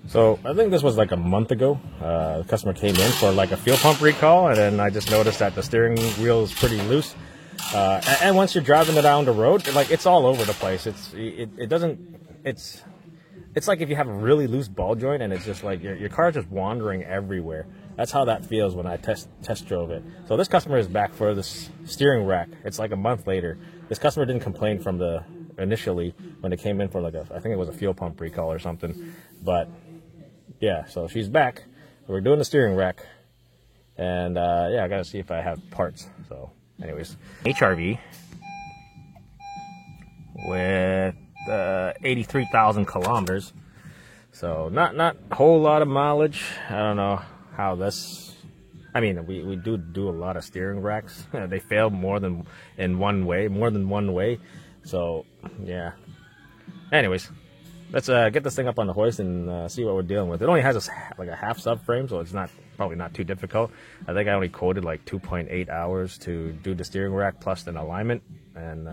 So I think this was like a month ago. The customer came in for like a fuel pump recall, and then I just noticed that the steering wheel is pretty loose. And once you're driving it down the road, like it's all over the place. It's like if you have a really loose ball joint, and it's just like your car's just wandering everywhere. That's how that feels when I test drove it. So this customer is back for this steering rack. It's like a month later. This customer didn't complain from initially when it came in for like I think it was a fuel pump recall or something, but. Yeah, so she's back. We're doing the steering rack. And, yeah, I got to see if I have parts. So, anyways. HRV with 83,000 kilometers. So, not a whole lot of mileage. I don't know how this... I mean, we do a lot of steering racks. They fail more than one way. So, yeah. Anyways. Let's get this thing up on the hoist and see what we're dealing with. It only has like a half subframe, so it's probably not too difficult. I think I only quoted like 2.8 hours to do the steering rack plus an alignment, and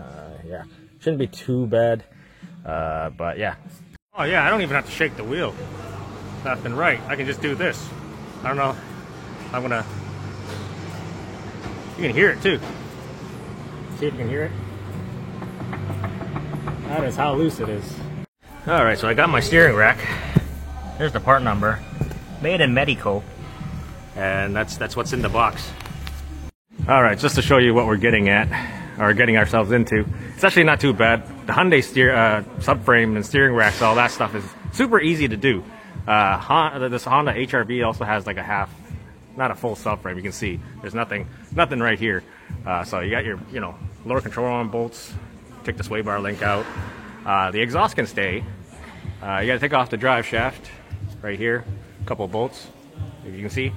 yeah, shouldn't be too bad. But yeah. Oh yeah, I don't even have to shake the wheel left and right. I can just do this. I don't know. You can hear it too. See if you can hear it. That is how loose it is. Alright, so I got my steering rack. Here's the part number. Made in Mexico. And that's what's in the box. Alright, just to show you what we're getting at, or getting ourselves into. It's actually not too bad. The Hyundai subframe and steering racks, all that stuff is super easy to do. This Honda HRV also has like a half, not a full subframe. You can see there's nothing right here. So you got your, lower control arm bolts. Take the sway bar link out. The exhaust can stay. You got to take off the drive shaft right here, a couple of bolts, if you can see,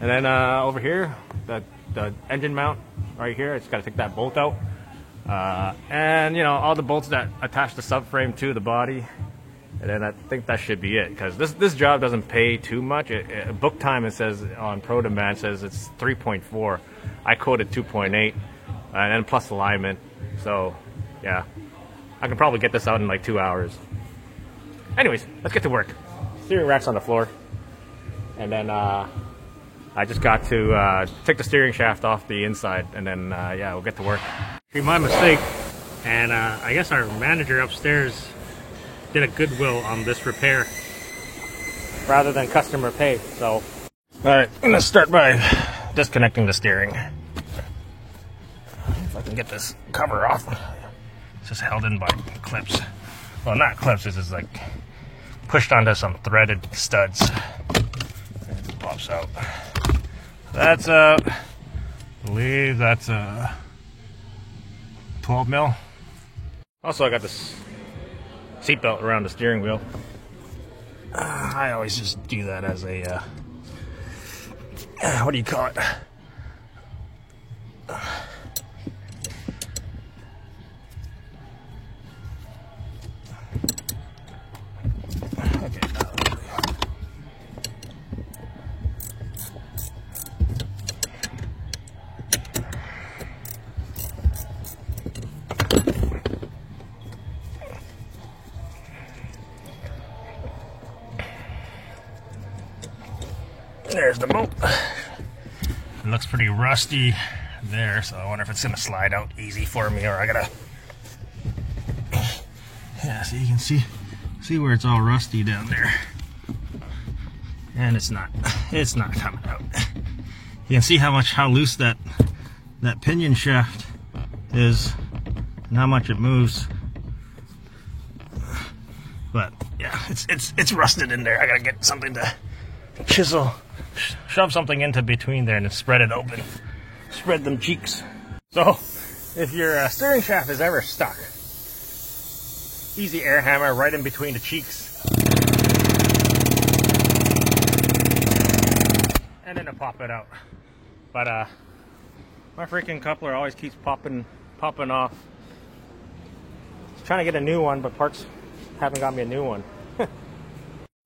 and then over here, the engine mount right here. It's got to take that bolt out, and all the bolts that attach the subframe to the body, and then I think that should be it. Because this job doesn't pay too much. Book time, it says on Pro Demand, says it's 3.4. I quoted 2.8, and then plus alignment. So yeah. I can probably get this out in like 2 hours. Anyways, let's get to work. Steering rack's on the floor. And then I just got to take the steering shaft off the inside. And then, yeah, we'll get to work. My mistake. And I guess our manager upstairs did a goodwill on this repair rather than customer pay. So, alright, I'm going to start by disconnecting the steering. If I can get this cover off. Just held in by clips. Well, not clips, this is like pushed onto some threaded studs. And it pops out. That's I believe that's a 12 mil. Also, I got this seatbelt around the steering wheel. I always just do that as a, what do you call it? There's the bolt. It looks pretty rusty there, so I wonder if it's gonna slide out easy for me, or I gotta. Yeah, so you can see where it's all rusty down there, and it's not coming out. You can see how loose that pinion shaft is, and how much it moves. But yeah, it's rusted in there. I gotta get something to chisel. Shove something into between there and spread it open. Spread them cheeks. So, if your steering shaft is ever stuck, easy air hammer right in between the cheeks. And then to pop it out. But my freaking coupler always keeps popping off. Trying to get a new one, but parts haven't got me a new one.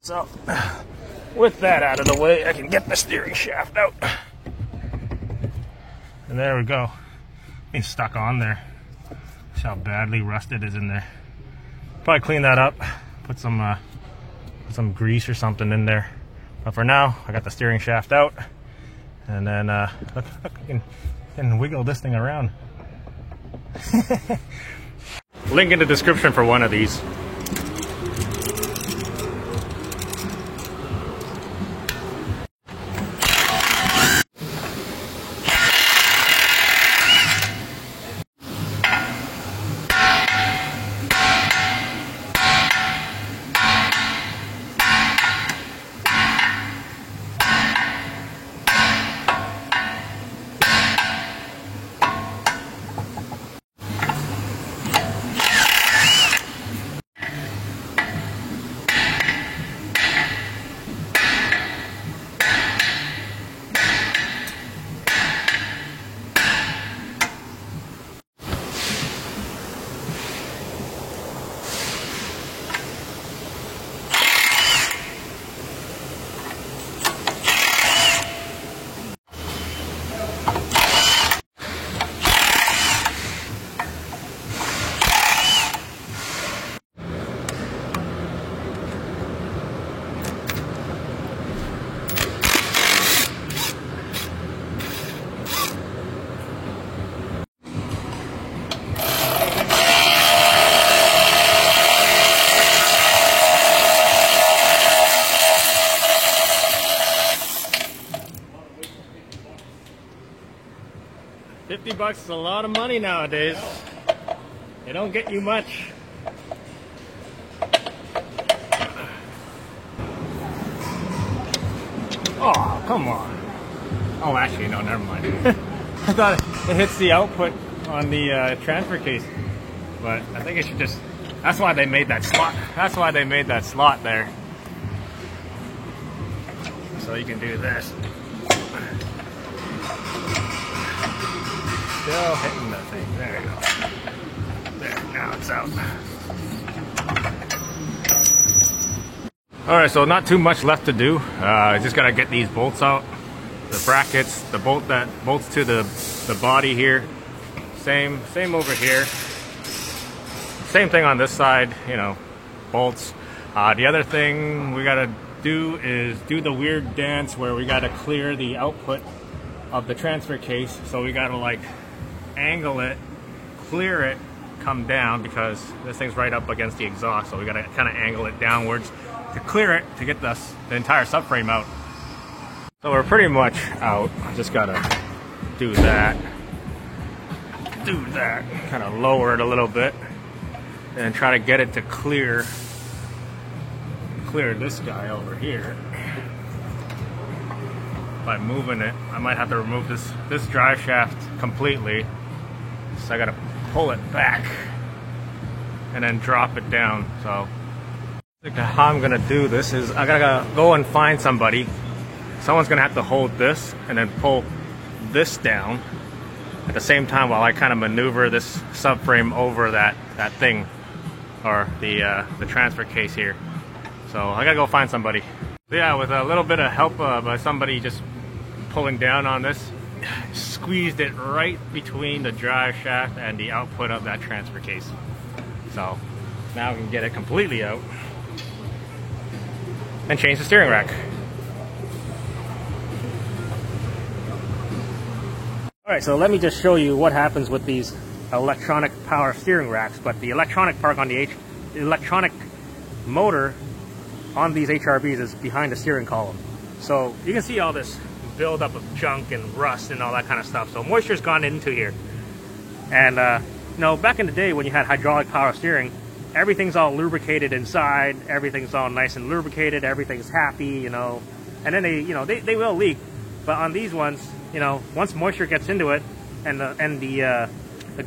So, with that out of the way, I can get the steering shaft out. And there we go. It's stuck on there. See how badly rusted it is in there. Probably clean that up. Put some put some grease or something in there. But for now, I got the steering shaft out, and then look, I can wiggle this thing around. Link in the description for one of these. $50 is a lot of money nowadays. They don't get you much. Oh, come on. Oh, actually, no, never mind. I thought it hits the output on the transfer case, but I think it should just, that's why they made that slot. That's why they made that slot there. So you can do this. Still hitting the thing. There you go. There, now it's out. Alright, so not too much left to do. Just gotta get these bolts out. The brackets, the bolt that bolts to the body here. Same over here. Same thing on this side, you know, bolts. The other thing we gotta do is do the weird dance where we gotta clear the output of the transfer case. So we gotta like angle it, clear it, come down, because this thing's right up against the exhaust, so we gotta kind of angle it downwards to clear it to get the entire subframe out. So we're pretty much out. I just gotta do that, kind of lower it a little bit, and try to get it to clear this guy over here. By moving it, I might have to remove this drive shaft completely. So I gotta pull it back and then drop it down. So how I'm gonna do this is I gotta go and find somebody. Someone's gonna have to hold this and then pull this down at the same time while I kind of maneuver this subframe over that thing, or the transfer case here. So I gotta go find somebody. So yeah, with a little bit of help by somebody just pulling down on this, squeezed it right between the drive shaft and the output of that transfer case. So now we can get it completely out and change the steering rack. Alright, so let me just show you what happens with these electronic power steering racks. But the electronic part on the electronic motor on these HRVs is behind the steering column. So you can see all this buildup of junk and rust and all that kind of stuff. So moisture's gone into here. And you know, back in the day when you had hydraulic power steering, everything's all lubricated inside, everything's all nice and lubricated, everything's happy, you know. And then they will leak. But on these ones, you know, once moisture gets into it and the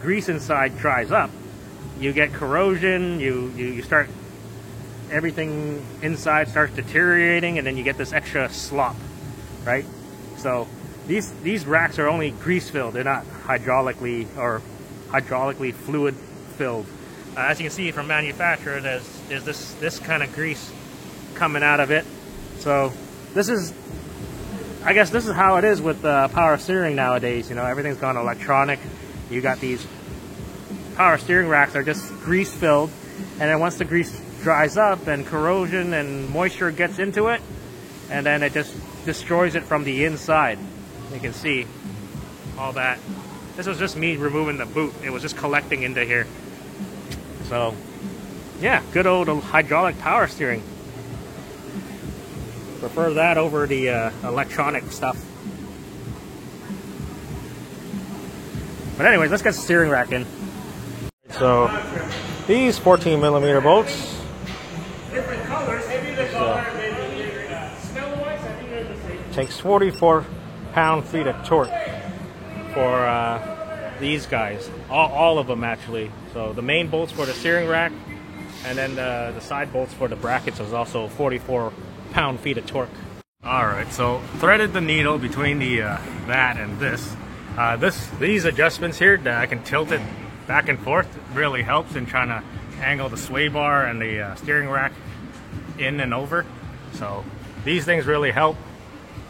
grease inside dries up, you get corrosion, you start, everything inside starts deteriorating, and then you get this extra slop, right? So these racks are only grease filled. They're not hydraulically fluid filled. As you can see from manufacturer, there's this kind of grease coming out of it. So this is, I guess this is how it is with power steering nowadays. You know, everything's gone electronic. You got these power steering racks are just grease filled, and then once the grease dries up and corrosion and moisture gets into it, and then it just destroys it from the inside. You can see all that. This was just me removing the boot. It was just collecting into here. So yeah, good old hydraulic power steering. Prefer that over the electronic stuff. But anyways, let's get the steering rack in. So these 14mm bolts. Different colors. Takes 44 pound-feet of torque for these guys. All of them actually. So the main bolts for the steering rack, and then the side bolts for the brackets is also 44 pound-feet of torque. All right, so threaded the needle between the that and this. These adjustments here that I can tilt it back and forth really helps in trying to angle the sway bar and the steering rack in and over. So these things really help.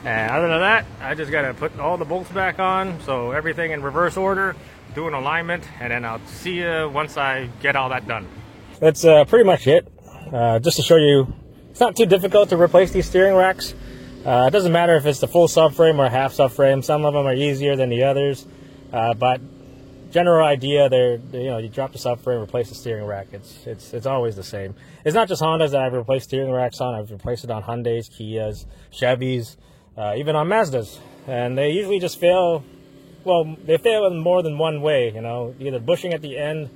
And other than that, I just gotta put all the bolts back on, so everything in reverse order, do an alignment, and then I'll see you once I get all that done. That's pretty much it. Just to show you, it's not too difficult to replace these steering racks. It doesn't matter if it's the full subframe or half subframe. Some of them are easier than the others, but general idea, you drop the subframe, replace the steering rack. It's always the same. It's not just Hondas that I've replaced steering racks on. I've replaced it on Hyundais, Kias, Chevys, even on Mazdas, and they usually just fail. Well, they fail in more than one way. Either bushing at the end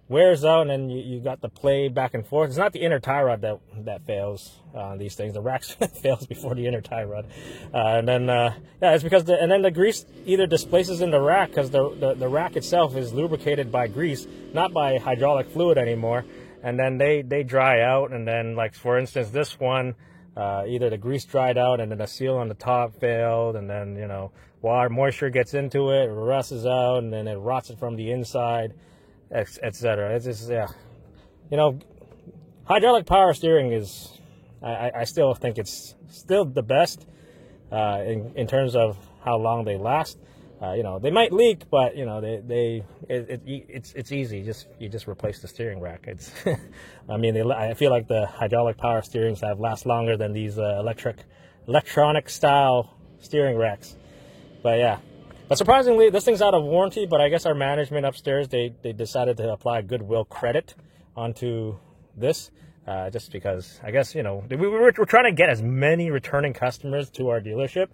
wears out, and then you got the play back and forth. It's not the inner tie rod that fails on these things. The rack fails before the inner tie rod, and then yeah, it's because the grease either displaces in the rack, because the rack itself is lubricated by grease, not by hydraulic fluid anymore, and then they dry out, and then, like, for instance, this one, either the grease dried out and then the seal on the top failed, and then water moisture gets into it, rusts out, and then it rots it from the inside, etc. It's just, yeah, hydraulic power steering is, I still think it's still the best in terms of how long they last. They might leak, but it's easy. You just replace the steering rack. It's I feel like the hydraulic power steerings last longer than these electronic style steering racks. But yeah, but surprisingly, this thing's out of warranty. But I guess our management upstairs, they decided to apply goodwill credit onto this, just because, I guess, we're trying to get as many returning customers to our dealership,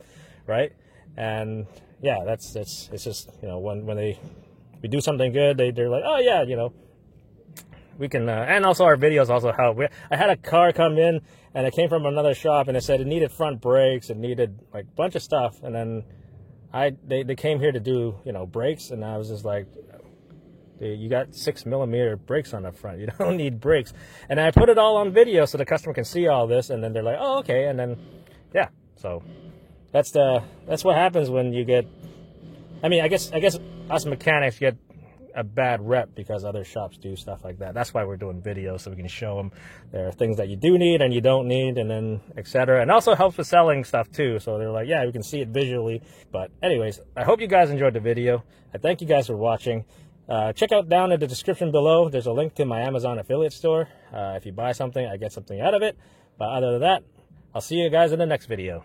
right? And yeah, it's just, when we do something good, they're like, oh yeah, we can, and also our videos also help. I had a car come in, and it came from another shop, and it said it needed front brakes, it needed like a bunch of stuff, and then they came here to do, brakes, and I was just like, you got 6mm brakes on the front, you don't need brakes. And I put it all on video so the customer can see all this, and then they're like, oh, okay, and then, yeah, so that's what happens when you get, I guess us mechanics get a bad rep because other shops do stuff like that. That's why we're doing videos, so we can show them there are things that you do need and you don't need, and then etc. And also helps with selling stuff too. So they're like, yeah, we can see it visually. But anyways, I hope you guys enjoyed the video. I thank you guys for watching. Check out down in the description below. There's a link to my Amazon affiliate store. If you buy something, I get something out of it. But other than that, I'll see you guys in the next video.